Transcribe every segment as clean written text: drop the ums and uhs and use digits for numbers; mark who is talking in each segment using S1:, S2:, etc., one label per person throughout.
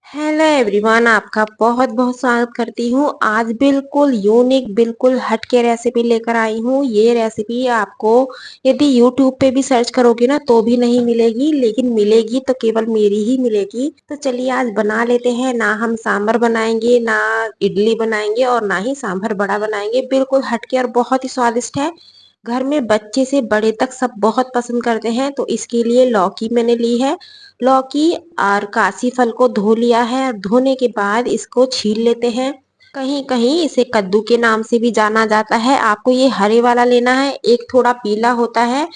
S1: Hello everyone, आपका बहुत बहुत स्वागत करती हूँ। आज बिल्कुल यूनिक, बिल्कुल हट के रेसिपी लेकर आई हूँ। ये रेसिपी आपको यदि यूट्यूब पे भी सर्च करोगे ना तो भी नहीं मिलेगी, लेकिन मिलेगी तो केवल मेरी ही मिलेगी। तो चलिए आज बना लेते हैं। ना हम सांभर बनाएंगे, ना इडली बनाएंगे और ना ही सांभर बड़ा बनाएंगे। बिल्कुल हटके और बहुत ही स्वादिष्ट है। घर में बच्चे से बड़े तक सब बहुत पसंद करते हैं। तो इसके लिए लौकी मैंने ली है। लौकी और काशी फल को धो लिया है और धोने के बाद इसको छील लेते हैं। कहीं कहीं इसे कद्दू के नाम से भी जाना जाता है। आपको ये हरे वाला लेना है, एक थोड़ा पीला होता है।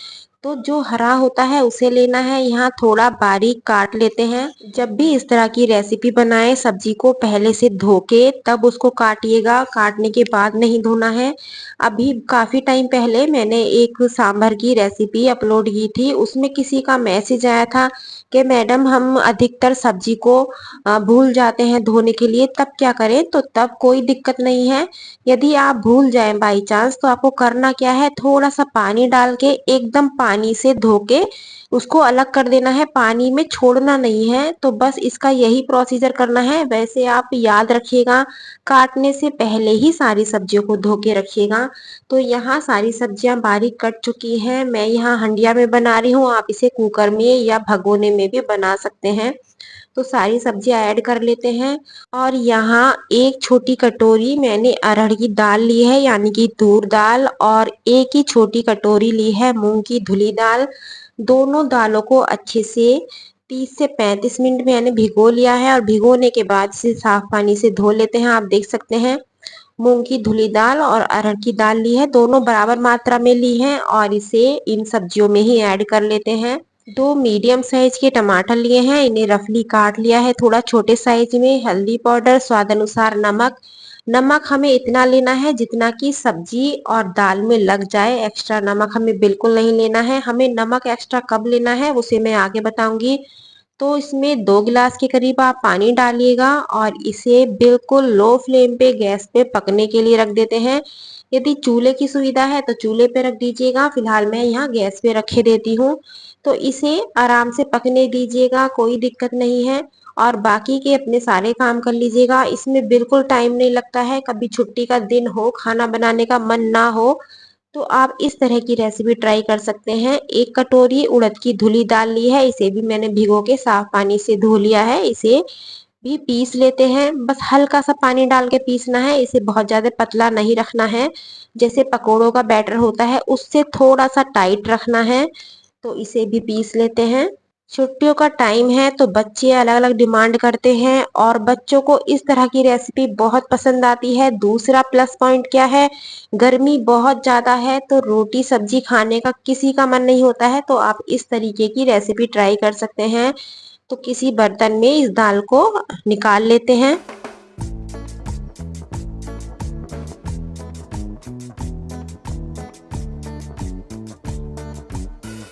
S1: तो जो हरा होता है उसे लेना है। यहाँ थोड़ा बारीक काट लेते हैं। जब भी इस तरह की रेसिपी बनाए, सब्जी को पहले से धो के तब उसको काटिएगा, काटने के बाद नहीं धोना है। अभी काफी टाइम पहले मैंने एक सांभर की रेसिपी अपलोड की थी। उसमें किसी का मैसेज आया था कि मैडम हम अधिकतर सब्जी को भूल जाते हैं धोने के लिए, तब क्या करें? तो तब कोई दिक्कत नहीं है। यदि आप भूल जाएं बाई चांस, तो आपको करना क्या है, थोड़ा सा पानी डाल के एकदम पानी से धो के उसको अलग कर देना है। पानी में छोड़ना नहीं है। तो बस इसका यही प्रोसीजर करना है। वैसे आप याद रखिएगा, काटने से पहले ही सारी सब्जियों को धो के रखिएगा। तो यहाँ सारी सब्जियां बारीक कट चुकी हैं। मैं यहाँ हंडिया में बना रही हूँ, आप इसे कुकर में या भगोने में भी बना सकते हैं। तो सारी सब्जियां ऐड कर लेते हैं। और यहाँ एक छोटी कटोरी मैंने अरहर की दाल ली है, यानी कि तूर दाल, और एक ही छोटी कटोरी ली है मूंग की धुली दाल। दोनों दालों को अच्छे से 30 से 35 मिनट मैंने भिगो लिया है और भिगोने के बाद इसे साफ पानी से धो लेते हैं। आप देख सकते हैं मूंग की धुली दाल और अरहर की दाल ली है, दोनों बराबर मात्रा में ली है और इसे इन सब्जियों में ही ऐड कर लेते हैं। दो मीडियम साइज के टमाटर लिए हैं, इन्हें रफली काट लिया है थोड़ा छोटे साइज में। हल्दी पाउडर, स्वाद अनुसार नमक। नमक हमें इतना लेना है जितना कि सब्जी और दाल में लग जाए। एक्स्ट्रा नमक हमें बिल्कुल नहीं लेना है। हमें नमक एक्स्ट्रा कब लेना है उसे मैं आगे बताऊंगी। तो इसमें 2 गिलास के करीब आप पानी डालिएगा और इसे बिल्कुल लो फ्लेम पे गैस पे पकने के लिए रख देते हैं। यदि चूल्हे की सुविधा है तो चूल्हे पे रख दीजिएगा, फिलहाल मैं यहाँ गैस पे रखे देती हूँ। तो इसे आराम से पकने दीजिएगा, कोई दिक्कत नहीं है। और बाकी के अपने सारे काम कर लीजिएगा। इसमें बिल्कुल टाइम नहीं लगता है। कभी छुट्टी का दिन हो, खाना बनाने का मन ना हो, तो आप इस तरह की रेसिपी ट्राई कर सकते हैं। एक कटोरी उड़द की धुली दाल ली है, इसे भी मैंने भिगो के साफ पानी से धो लिया है। इसे भी पीस लेते हैं। बस हल्का सा पानी डाल के पीसना है, इसे बहुत ज्यादा पतला नहीं रखना है। जैसे पकोड़ों का बैटर होता है उससे थोड़ा सा टाइट रखना है। तो इसे भी पीस लेते हैं। छुट्टियों का टाइम है तो बच्चे अलग अलग डिमांड करते हैं और बच्चों को इस तरह की रेसिपी बहुत पसंद आती है। दूसरा प्लस पॉइंट क्या है, गर्मी बहुत ज्यादा है तो रोटी सब्जी खाने का किसी का मन नहीं होता है। तो आप इस तरीके की रेसिपी ट्राई कर सकते हैं। तो किसी बर्तन में इस दाल को निकाल लेते हैं।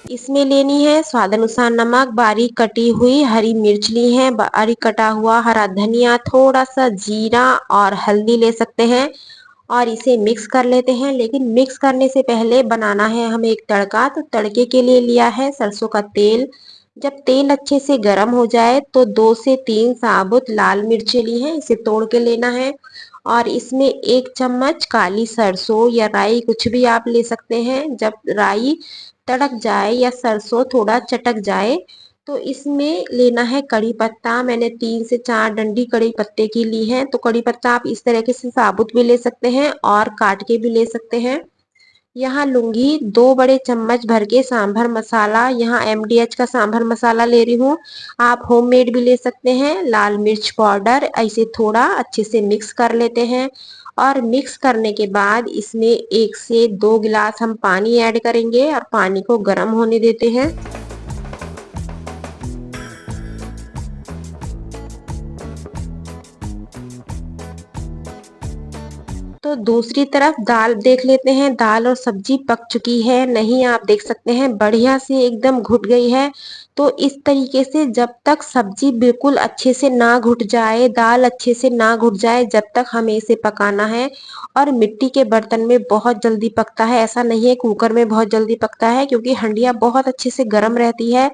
S1: इसमें लेनी है स्वाद अनुसार नमक, बारीक कटी हुई हरी मिर्च ली है, बारीक कटा हुआ हरा धनिया, थोड़ा सा जीरा और हल्दी ले सकते हैं। और इसे मिक्स कर लेते हैं। लेकिन मिक्स करने से पहले बनाना है हमें एक तड़का। तो तड़के के लिए लिया है सरसों का तेल। जब तेल अच्छे से गर्म हो जाए तो 2 से 3 साबुत लाल मिर्चें ली हैं, इसे तोड़ के लेना है। और इसमें 1 चम्मच काली सरसों या राई, कुछ भी आप ले सकते हैं। जब राई तड़क जाए या सरसों थोड़ा चटक जाए तो इसमें लेना है कड़ी पत्ता। मैंने 3 से 4 डंडी कड़ी पत्ते की ली है। तो कड़ी पत्ता आप इस तरीके से साबुत भी ले सकते हैं और काट के भी ले सकते हैं। यहाँ लूंगी 2 बड़े चम्मच भर के सांभर मसाला। यहाँ एमडीएच का सांभर मसाला ले रही हूँ, आप होममेड भी ले सकते हैं। लाल मिर्च पाउडर, ऐसे थोड़ा अच्छे से मिक्स कर लेते हैं। और मिक्स करने के बाद इसमें 1 से 2 गिलास हम पानी ऐड करेंगे और पानी को गर्म होने देते हैं। तो दूसरी तरफ दाल देख लेते हैं, दाल और सब्जी पक चुकी है नहीं, आप देख सकते हैं बढ़िया से एकदम घुट गई है। तो इस तरीके से जब तक सब्जी बिल्कुल अच्छे से ना घुट जाए, दाल अच्छे से ना घुट जाए, जब तक हमें इसे पकाना है। और मिट्टी के बर्तन में बहुत जल्दी पकता है, ऐसा नहीं है कुकर में बहुत जल्दी पकता है, क्योंकि हंडिया बहुत अच्छे से गर्म रहती है।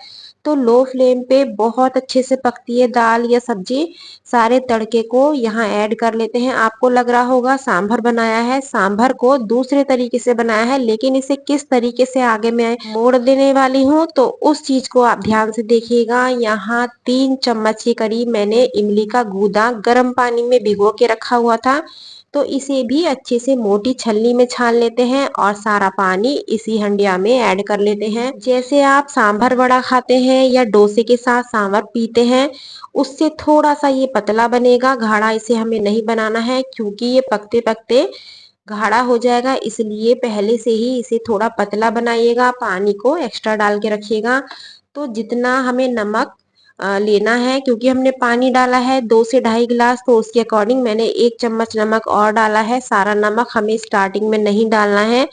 S1: तो लो फ्लेम पे बहुत अच्छे से पकती है दाल या सब्जी। सारे तड़के को यहाँ ऐड कर लेते हैं। आपको लग रहा होगा सांभर बनाया है, सांभर को दूसरे तरीके से बनाया है, लेकिन इसे किस तरीके से आगे मैं मोड़ देने वाली हूँ तो उस चीज को आप ध्यान से देखिएगा। यहाँ 3 चम्मच के करीब मैंने इमली का गूदा गर्म पानी में भिगो के रखा हुआ था, तो इसे भी अच्छे से मोटी छलनी में छान लेते हैं और सारा पानी इसी हंडिया में ऐड कर लेते हैं। जैसे आप सांभर वड़ा खाते हैं या डोसे के साथ सांभर पीते हैं, उससे थोड़ा सा ये पतला बनेगा, गाढ़ा इसे हमें नहीं बनाना है क्योंकि ये पकते पकते गाढ़ा हो जाएगा। इसलिए पहले से ही इसे थोड़ा पतला बनाइएगा, पानी को एक्स्ट्रा डाल के रखिएगा। तो जितना हमें नमक लेना है, क्योंकि हमने पानी डाला है 2 से 2.5 गिलास, तो उसके अकॉर्डिंग मैंने 1 चम्मच नमक और डाला है। सारा नमक हमें स्टार्टिंग में नहीं डालना है।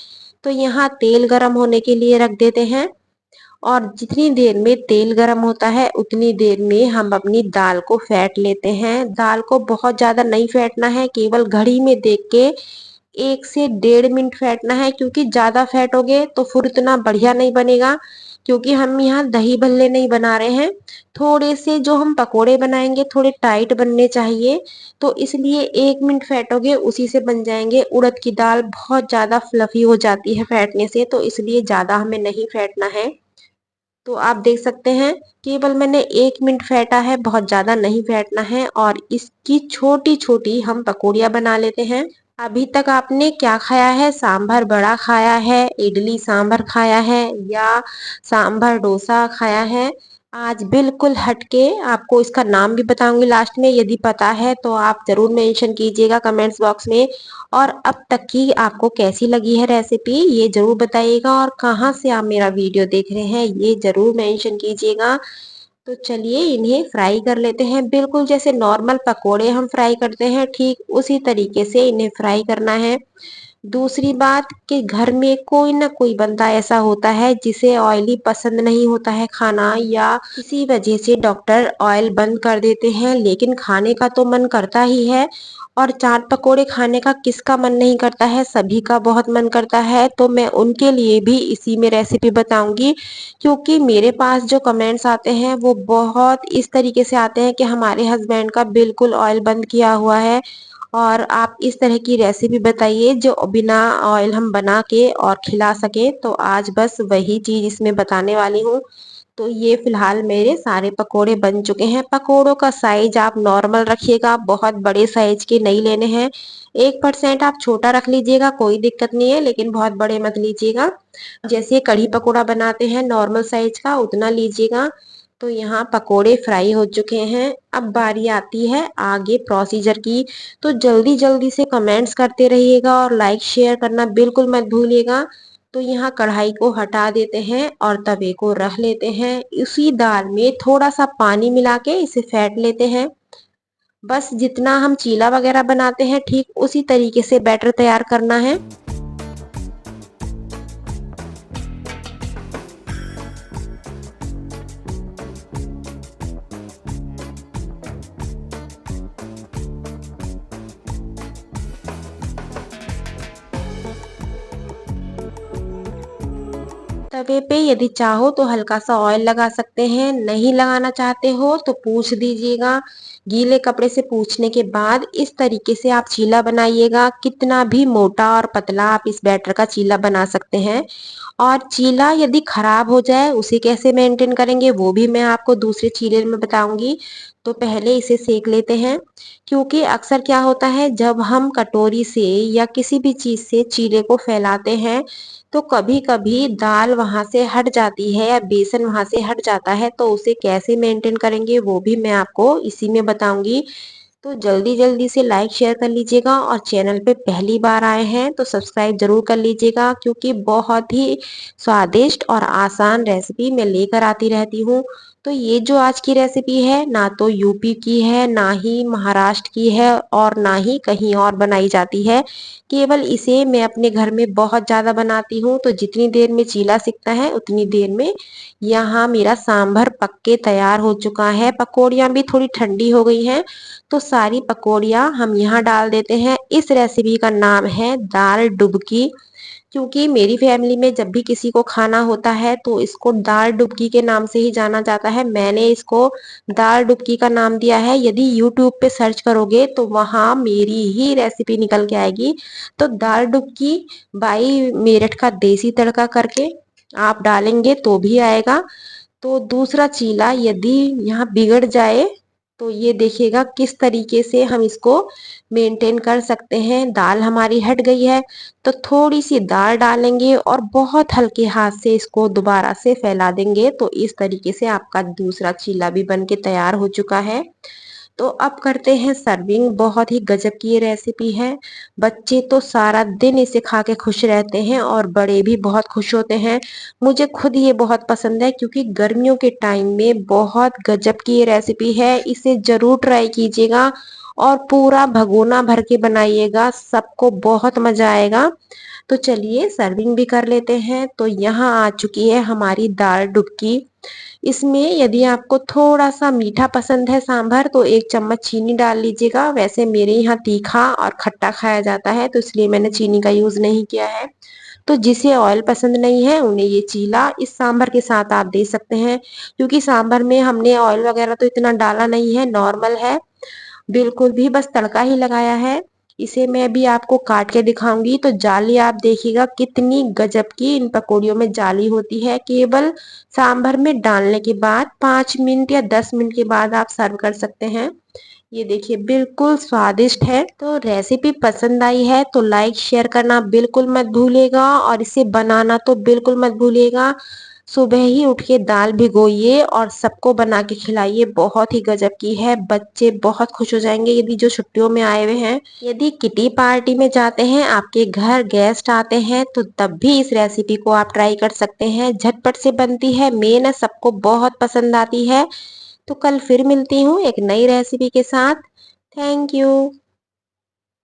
S1: तो यहाँ तेल गरम होने के लिए रख देते हैं और जितनी देर में तेल गरम होता है उतनी देर में हम अपनी दाल को फेंट लेते हैं। दाल को बहुत ज्यादा नहीं फेंटना है, केवल घड़ी में देख के 1 से 1.5 मिनट फेंटना है, क्योंकि ज्यादा फेंटोगे तो फिर उतना बढ़िया नहीं बनेगा। क्योंकि हम यहाँ दही भल्ले नहीं बना रहे हैं, थोड़े से जो हम पकोड़े बनाएंगे थोड़े टाइट बनने चाहिए, तो इसलिए 1 मिनट फेंटोगे उसी से बन जाएंगे। उड़द की दाल बहुत ज्यादा फ्लफी हो जाती है फेंटने से, तो इसलिए ज्यादा हमें नहीं फेंटना है। तो आप देख सकते हैं केवल मैंने 1 मिनट फेंटा है, बहुत ज्यादा नहीं फेंटना है। और इसकी छोटी छोटी हम पकौड़ियाँ बना लेते हैं। अभी तक आपने क्या खाया है? सांभर बड़ा खाया है, इडली सांभर खाया है या सांभर डोसा खाया है? आज बिल्कुल हटके आपको इसका नाम भी बताऊंगी लास्ट में, यदि पता है तो आप जरूर मेंशन कीजिएगा कमेंट्स बॉक्स में। और अब तक की आपको कैसी लगी है रेसिपी ये जरूर बताइएगा, और कहाँ से आप मेरा वीडियो देख रहे हैं ये जरूर मेंशन कीजिएगा। तो चलिए इन्हें फ्राई कर लेते हैं। बिल्कुल जैसे नॉर्मल पकोड़े हम फ्राई करते हैं, ठीक उसी तरीके से इन्हें फ्राई करना है। दूसरी बात कि घर में कोई ना कोई बंदा ऐसा होता है जिसे ऑयली पसंद नहीं होता है खाना, या किसी वजह से डॉक्टर ऑयल बंद कर देते हैं, लेकिन खाने का तो मन करता ही है। और चाट पकोड़े खाने का किसका मन नहीं करता है, सभी का बहुत मन करता है। तो मैं उनके लिए भी इसी में रेसिपी बताऊंगी, क्योंकि मेरे पास जो कमेंट्स आते हैं वो बहुत इस तरीके से आते हैं कि हमारे हस्बैंड का बिल्कुल ऑयल बंद किया हुआ है और आप इस तरह की रेसिपी बताइए जो बिना ऑयल हम बना के और खिला सके। तो आज बस वही चीज इसमें बताने वाली हूँ। तो ये फिलहाल मेरे सारे पकोड़े बन चुके हैं। पकोड़ों का साइज आप नॉर्मल रखिएगा, बहुत बड़े साइज के नहीं लेने हैं। 1% आप छोटा रख लीजिएगा, कोई दिक्कत नहीं है, लेकिन बहुत बड़े मत लीजिएगा। जैसे कढ़ी पकोड़ा बनाते हैं नॉर्मल साइज का उतना लीजिएगा। तो यहाँ पकोड़े फ्राई हो चुके हैं। अब बारी आती है आगे प्रोसीजर की। तो जल्दी जल्दी से कमेंट्स करते रहिएगा और लाइक शेयर करना बिल्कुल मत भूलिएगा। तो यहाँ कढ़ाई को हटा देते हैं और तवे को रख लेते हैं। उसी दाल में थोड़ा सा पानी मिला के इसे फेंट लेते हैं। बस जितना हम चीला वगैरह बनाते हैं ठीक उसी तरीके से बैटर तैयार करना है। तवे पे यदि चाहो तो हल्का सा ऑयल लगा सकते हैं, नहीं लगाना चाहते हो तो पूछ दीजिएगा। गीले कपड़े से पूछने के बाद इस तरीके से आप चीला बनाइएगा। कितना भी मोटा और पतला आप इस बैटर का चीला बना सकते हैं। और चीला यदि खराब हो जाए उसे कैसे मेंटेन करेंगे वो भी मैं आपको दूसरे चीले में बताऊंगी। तो पहले इसे सेक लेते हैं, क्योंकि अक्सर क्या होता है जब हम कटोरी से या किसी भी चीज से चीले को फैलाते हैं तो कभी कभी दाल वहां से हट जाती है या बेसन वहां से हट जाता है, तो उसे कैसे मेंटेन करेंगे वो भी मैं आपको इसी में बताऊंगी। तो जल्दी जल्दी से लाइक शेयर कर लीजिएगा और चैनल पे पहली बार आए हैं तो सब्सक्राइब जरूर कर लीजिएगा, क्योंकि बहुत ही स्वादिष्ट और आसान रेसिपी मैं लेकर आती रहती हूँ। तो ये जो आज की रेसिपी है ना तो यूपी की है, ना ही महाराष्ट्र की है, और ना ही कहीं और बनाई जाती है। केवल इसे मैं अपने घर में बहुत ज्यादा बनाती हूँ। तो जितनी देर में चीला सिकता है उतनी देर में यहाँ मेरा सांभर पक के तैयार हो चुका है। पकौड़ियाँ भी थोड़ी ठंडी हो गई हैं, तो सारी पकौड़ियाँ हम यहाँ डाल देते हैं। इस रेसिपी का नाम है दाल डुबकी। क्योंकि मेरी फैमिली में जब भी किसी को खाना होता है तो इसको दाल डुबकी के नाम से ही जाना जाता है। मैंने इसको दाल डुबकी का नाम दिया है। यदि यूट्यूब पे सर्च करोगे तो वहाँ मेरी ही रेसिपी निकल के आएगी। तो दाल डुबकी बाई मेरठ का देसी तड़का करके आप डालेंगे तो भी आएगा। तो दूसरा चीला यदि यहाँ बिगड़ जाए तो ये देखिएगा किस तरीके से हम इसको मेंटेन कर सकते हैं। दाल हमारी हट गई है तो थोड़ी सी दाल डालेंगे और बहुत हल्के हाथ से इसको दोबारा से फैला देंगे। तो इस तरीके से आपका दूसरा चीला भी बन के तैयार हो चुका है। तो अब करते हैं सर्विंग। बहुत ही गजब की ये रेसिपी है। बच्चे तो सारा दिन इसे खा के खुश रहते हैं और बड़े भी बहुत खुश होते हैं। मुझे खुद ये बहुत पसंद है क्योंकि गर्मियों के टाइम में बहुत गजब की ये रेसिपी है। इसे जरूर ट्राई कीजिएगा और पूरा भगोना भर के बनाइएगा, सबको बहुत मजा आएगा। तो चलिए सर्विंग भी कर लेते हैं। तो यहाँ आ चुकी है हमारी दाल डुबकी। इसमें यदि आपको थोड़ा सा मीठा पसंद है सांभर तो 1 चम्मच चीनी डाल लीजिएगा। वैसे मेरे यहाँ तीखा और खट्टा खाया जाता है तो इसलिए मैंने चीनी का यूज नहीं किया है। तो जिसे ऑयल पसंद नहीं है उन्हें ये चीला इस सांभर के साथ आप दे सकते हैं, क्योंकि सांभर में हमने ऑयल वगैरह तो इतना डाला नहीं है, नॉर्मल है, बिल्कुल भी बस तड़का ही लगाया है। इसे मैं भी आपको काट के दिखाऊंगी। तो जाली आप देखिएगा कितनी गजब की इन पकौड़ियों में जाली होती है। केवल सांभर में डालने के बाद 5 मिनट या 10 मिनट के बाद आप सर्व कर सकते हैं। ये देखिए बिल्कुल स्वादिष्ट है। तो रेसिपी पसंद आई है तो लाइक शेयर करना बिल्कुल मत भूलिएगा और इसे बनाना तो बिल्कुल मत भूलिएगा। सुबह ही उठ के दाल भिगोइए और सबको बना के खिलाइए। बहुत ही गजब की है। बच्चे बहुत खुश हो जाएंगे यदि जो छुट्टियों में आए हुए हैं। यदि किटी पार्टी में जाते हैं, आपके घर गेस्ट आते हैं तो तब भी इस रेसिपी को आप ट्राई कर सकते हैं। झटपट से बनती है, मेन है सबको बहुत पसंद आती है। तो कल फिर मिलती हूँ एक नई रेसिपी के साथ। Thank you.